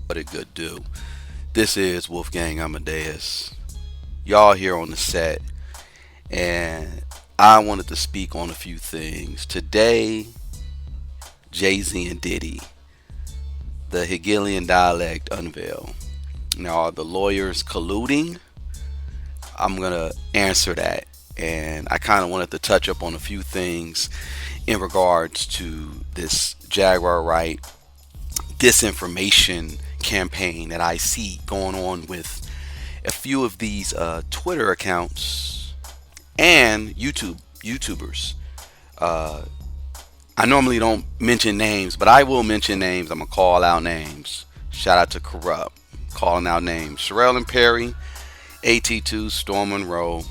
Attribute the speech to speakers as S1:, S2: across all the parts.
S1: What it good do? This is Wolfgang Amadeus. Y'all here on the set, and I wanted to speak on a few things. Today, Jay-Z and Diddy, the Hegelian Dialect Unveiled. Now, are the lawyers colluding? I'm going to answer that. And I kind of wanted to touch up on a few things in regards to this Jaguar Wright disinformation campaign that I see going on with a few of these Twitter accounts and YouTubers. Uh, I normally don't mention names, but I will mention names. I'm gonna call out names. Shout out to Corrupt, calling out names: Sharrell and Perry, AT2, Storm Monroe,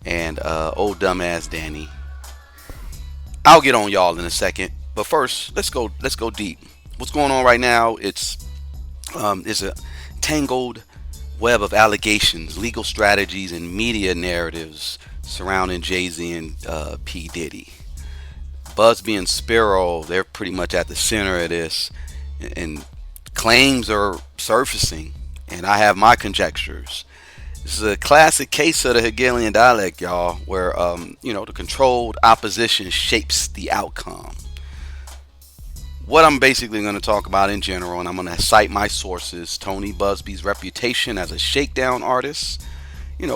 S1: and old dumbass Danny. I'll get on y'all in a second, but first let's go deep. What's going on right now? It's a tangled web of allegations, legal strategies, and media narratives surrounding Jay-Z and P. Diddy. Buzbee and Spiro, they're pretty much at the center of this, and claims are surfacing, and I have my conjectures. This is a classic case of the Hegelian dialect, y'all, where the controlled opposition shapes the outcome. What I'm basically going to talk about in general, and I'm going to cite my sources: Tony Buzbee's reputation as a shakedown artist.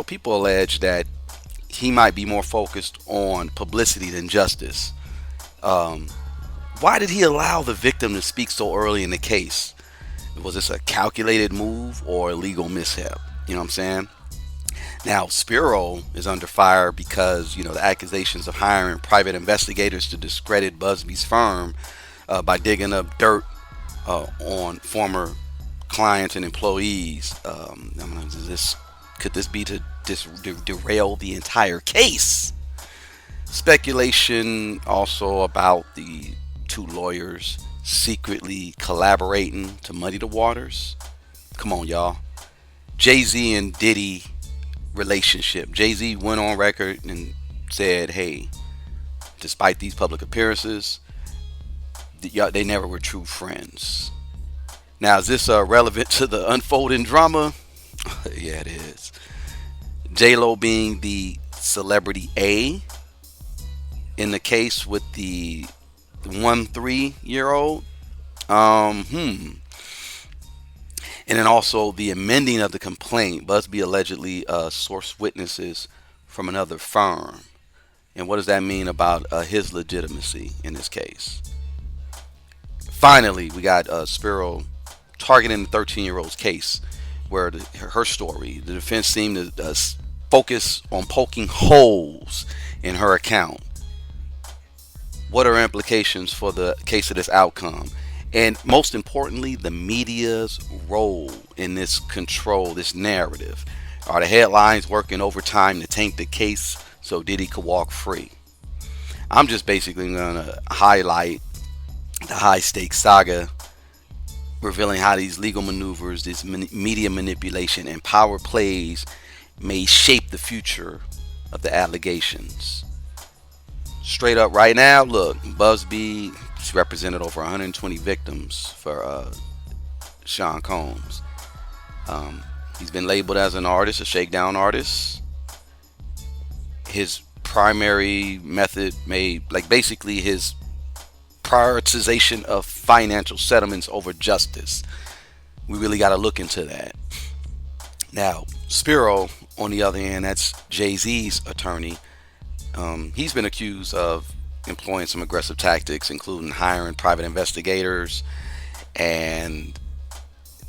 S1: People allege that he might be more focused on publicity than justice. Um, why did he allow the victim to speak so early in the case? Was this a calculated move or a legal mishap? You know what I'm saying? Now, Spiro is under fire because, the accusations of hiring private investigators to discredit Buzbee's firm by digging up dirt on former clients and employees. Could this be to derail the entire case? Speculation also about the two lawyers secretly collaborating to muddy the waters. Come on, y'all. Jay-Z and Diddy relationship. Jay-Z went on record and said, hey, despite these public appearances, they never were true friends. Now, is this relevant to the unfolding drama? Yeah, it is. J-Lo being the celebrity A in the case with the 1-3-year-old. And then also the amending of the complaint. Buzbee allegedly sourced witnesses from another firm. And what does that mean about his legitimacy in this case? Finally, we got Spiro targeting the 13-year-old's case, where her story, the defense seemed to focus on poking holes in her account. What are implications for the case of this outcome? And most importantly, the media's role in this control, this narrative. Are the headlines working overtime to taint the case so Diddy could walk free? I'm just basically going to highlight the high stakes saga, revealing how these legal maneuvers, this media manipulation, and power plays may shape the future of the allegations. Straight up right now, look, Buzbee represented over 120 victims for Sean Combs. He's been labeled as an artist, a shakedown artist. His primary method basically his prioritization of financial settlements over justice. We really got to look into that. Now, Spiro, on the other hand, that's Jay-Z's attorney. He's been accused of employing some aggressive tactics, including hiring private investigators and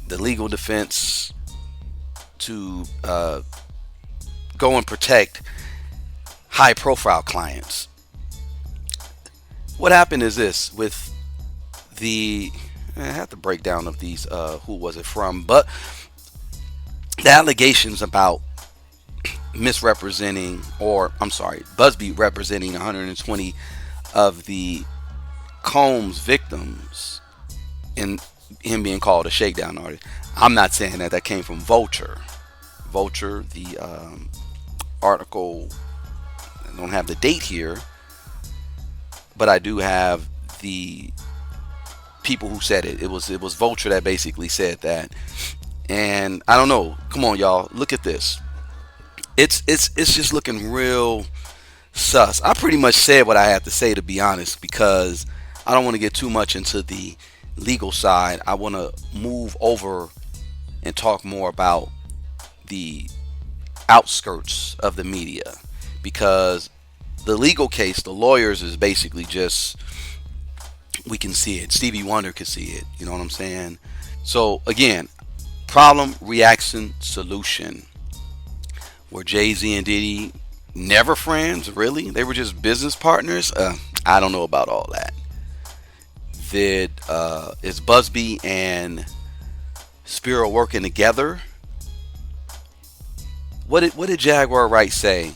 S1: the legal defense to go and protect high profile clients. What happened is this with I have to break down of these, who was it from, but the allegations about misrepresenting, or I'm sorry, Buzbee representing 120 of the Combs victims, and him being called a shakedown artist. I'm not saying that came from Vulture. Vulture, the article, I don't have the date here, but I do have the people who said it. It was Vulture that basically said that. And I don't know. Come on, y'all. Look at this. It's just looking real sus. I pretty much said what I had to say, to be honest, because I don't want to get too much into the legal side. I want to move over and talk more about the outskirts of the media, because the legal case, the lawyers, is basically just, we can see it. Stevie Wonder could see it. You know what I'm saying? So again, problem, reaction, solution. Were Jay-Z and Diddy never friends? Really? They were just business partners? I don't know about all that. Is Buzbee and Spiro working together? What did Jaguar Wright say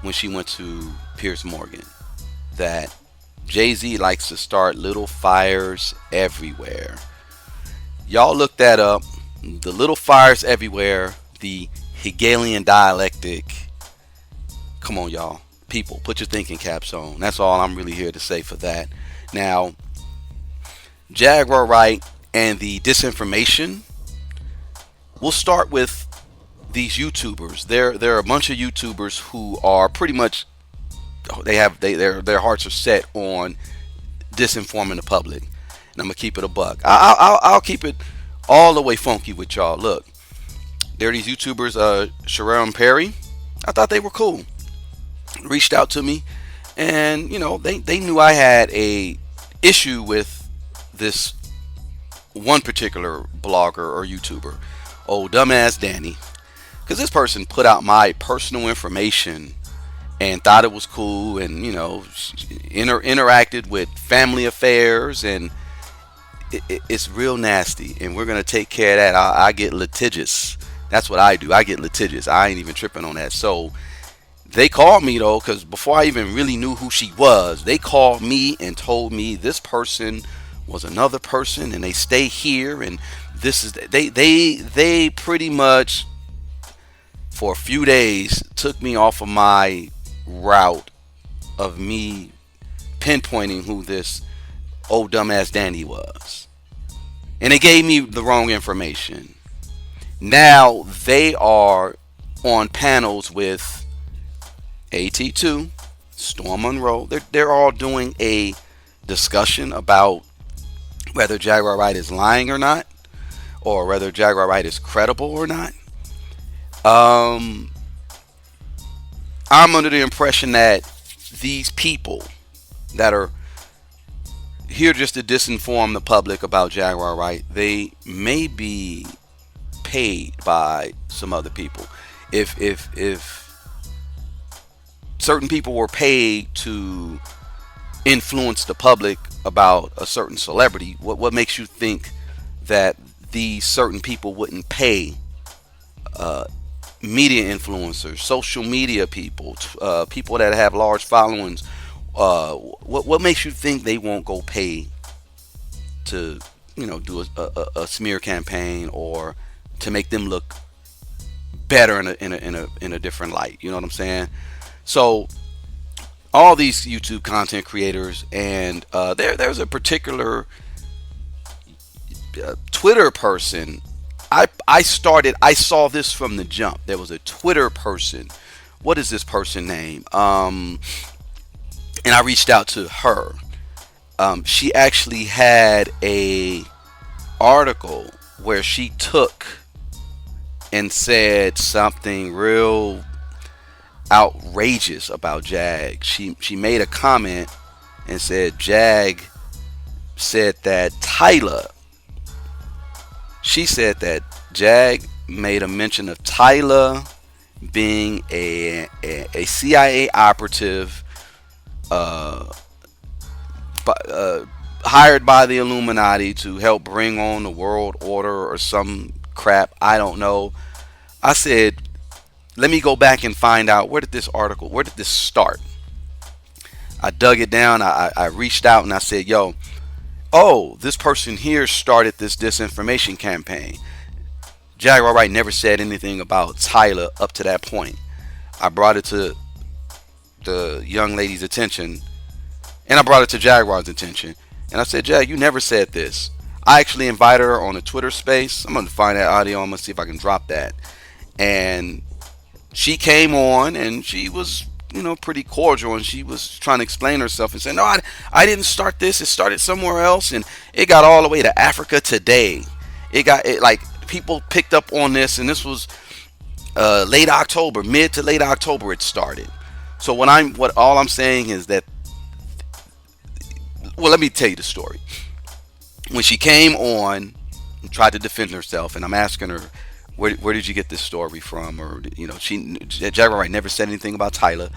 S1: when she went to Piers Morgan? That Jay-Z likes to start little fires everywhere. Y'all look that up. The little fires everywhere, the Hegelian dialectic. Come on, y'all. People, put your thinking caps on. That's all I'm really here to say for that. Now, Jaguar Wright and the disinformation. We'll start with these YouTubers. There are a bunch of YouTubers who are pretty much, their hearts are set on disinforming the public. And I'm gonna keep it a buck. I'll keep it all the way funky with y'all. Look, there are these YouTubers, Sharrell Perry. I thought they were cool. Reached out to me, and they knew I had a issue with this one particular blogger or YouTuber, old dumbass Danny, because this person put out my personal information and thought it was cool, and interacted with family affairs, and it's real nasty, and we're gonna take care of that. I get litigious. That's what I do. I get litigious. I ain't even tripping on that. So they called me though, because before I even really knew who she was, they called me and told me this person was another person, and they stay here, and this is they pretty much for a few days took me off of my route of me pinpointing who this old dumbass Danny was, and they gave me the wrong information. Now they are on panels with AT2, Storm Monroe. They're all doing a discussion about whether Jaguar Wright is lying or not, or whether Jaguar Wright is credible or not. I'm under the impression that these people that are here just to disinform the public about Jaguar Wright, they may be paid by some other people. If certain people were paid to influence the public about a certain celebrity, what makes you think that these certain people wouldn't pay media influencers, social media people, people that have large followings? What makes you think they won't go pay to do a smear campaign, or to make them look better in a different light? You know what I'm saying? So all these YouTube content creators, and there's a particular Twitter person. I saw this from the jump. There was a Twitter person. What is this person name? And I reached out to her. She actually had a article where she took and said something real outrageous about Jag. She made a comment and said Jag said that Tyler. She said that Jag made a mention of Tyler being a CIA operative, hired by the Illuminati to help bring on the world order or some crap. I don't know. I said, let me go back and find out, where did this start? I dug it down. I reached out and I said, this person here started this disinformation campaign. Jaguar Wright never said anything about Tyler up to that point. I brought it to the young lady's attention, and I brought it to Jaguar's attention, And I said, Jag, you never said this. I actually invited her on a Twitter space. I'm going to find that audio. I'm going to see if I can drop that. And she came on and she was, pretty cordial, and she was trying to explain herself and saying, no, I didn't start this. It started somewhere else, and it got all the way to Africa today. Like people picked up on this, and this was late October, mid to late October it started. So what all I'm saying is that, well, let me tell you the story. When she came on and tried to defend herself, and I'm asking her, where did you get this story from? Or, Jaguar Wright never said anything about Tyler.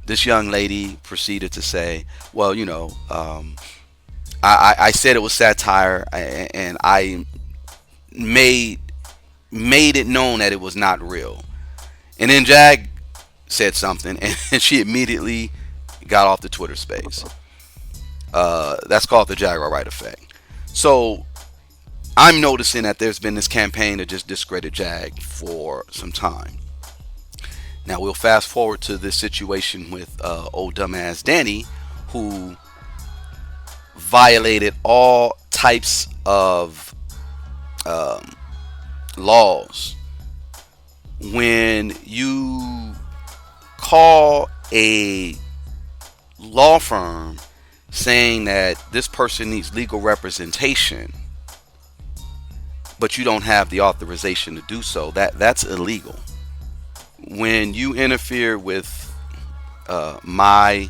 S1: This young lady proceeded to say, well, I said it was satire, and I made it known that it was not real. And then Jag said something, and she immediately got off the Twitter space. That's called the Jaguar Wright effect. So I'm noticing that there's been this campaign to just discredit Jag for some time. Now we'll fast forward to this situation with old dumbass Danny, who violated all types of laws. When you call a law firm saying that this person needs legal representation, but you don't have the authorization to do so, that's illegal. When you interfere with my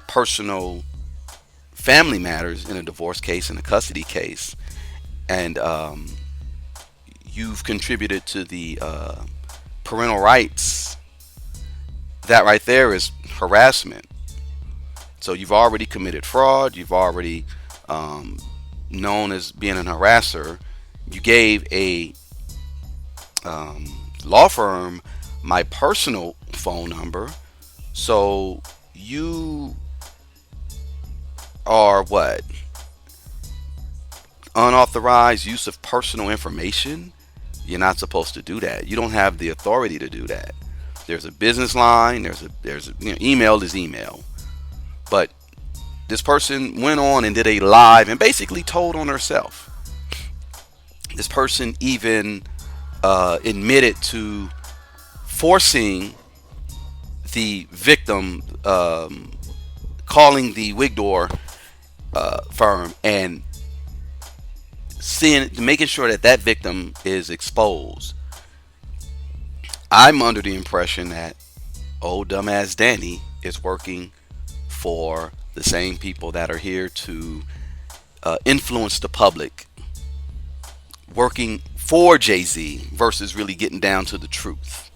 S1: personal family matters in a divorce case, in a custody case, and you've contributed to the parental rights, that right there is harassment. So you've already committed fraud. You've already known as being an harasser. You gave a law firm my personal phone number. So you are what? Unauthorized use of personal information? You're not supposed to do that. You don't have the authority to do that. There's a business line. There's email is email. But this person went on and did a live and basically told on herself. This person even admitted to forcing the victim, calling the wig door firm and making sure that victim is exposed. I'm under the impression that old dumbass Danny is working for the same people that are here to influence the public, working for Jay-Z versus really getting down to the truth.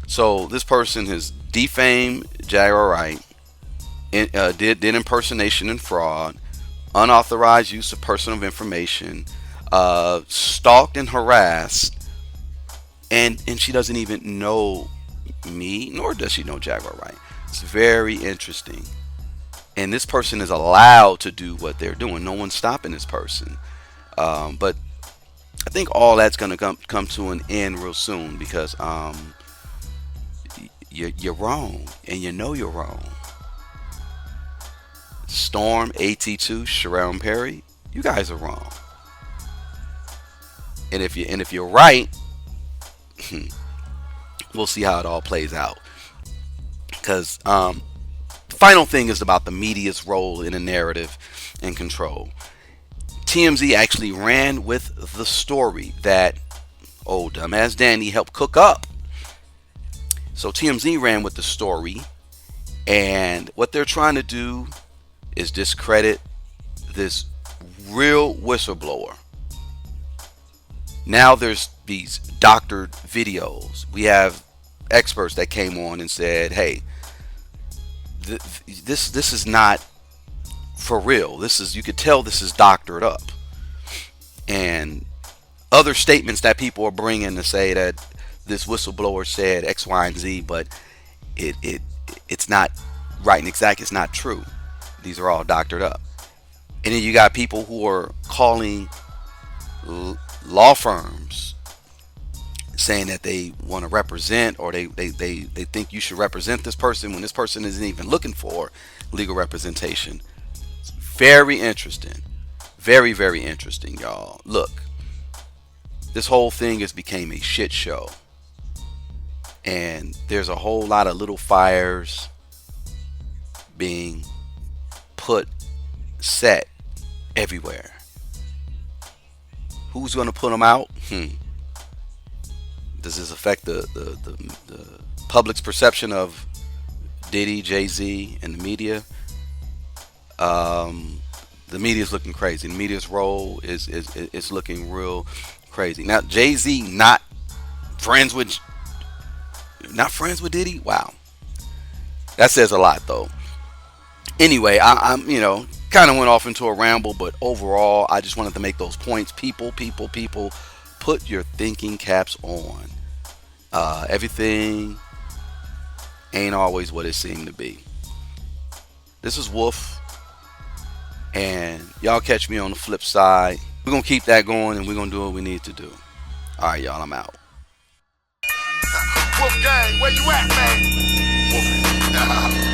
S1: So this person has defamed Jaguar Wright, did impersonation and fraud, unauthorized use of personal information, stalked and harassed, and she doesn't even know me, nor does she know Jaguar Wright. It's very interesting. And this person is allowed to do what they're doing. No one's stopping this person. But I think all that's going to come to an end real soon, because you're wrong, and you know you're wrong. Storm, AT2, Sharrell Perry, you guys are wrong. And if you're right, we'll see how it all plays out. Because the final thing is about the media's role in a narrative and control. TMZ actually ran with the story that old dumbass Danny helped cook up. So TMZ ran with the story, and what they're trying to do is discredit this real whistleblower. Now there's these doctored videos. We have experts that came on and said, hey, this is not for real. You could tell this is doctored up. And other statements that people are bringing to say that this whistleblower said X, Y, and Z, but it's not right and exact. It's not true. These are all doctored up. And then you got people who are calling law firms saying that they want to represent, or they think you should represent this person when this person isn't even looking for legal representation. It's Very interesting. Very, very interesting, y'all. Look, this whole thing has became a shit show. And there's a whole lot of little fires being put, set everywhere. Who's going to put them out? Does this affect the public's perception of Diddy, Jay-Z, and the media? The media's looking crazy. The media's role is looking real crazy. Now, Jay-Z friends with not friends with Diddy. Wow, that says a lot, though. Anyway, I'm kind of went off into a ramble, but overall, I just wanted to make those points. People, put your thinking caps on. Everything ain't always what it seemed to be. This is Wolf, and y'all catch me on the flip side. We're gonna keep that going, and we're gonna do what we need to do. All right, y'all, I'm out.
S2: Wolf gang, where you at, man? Wolf.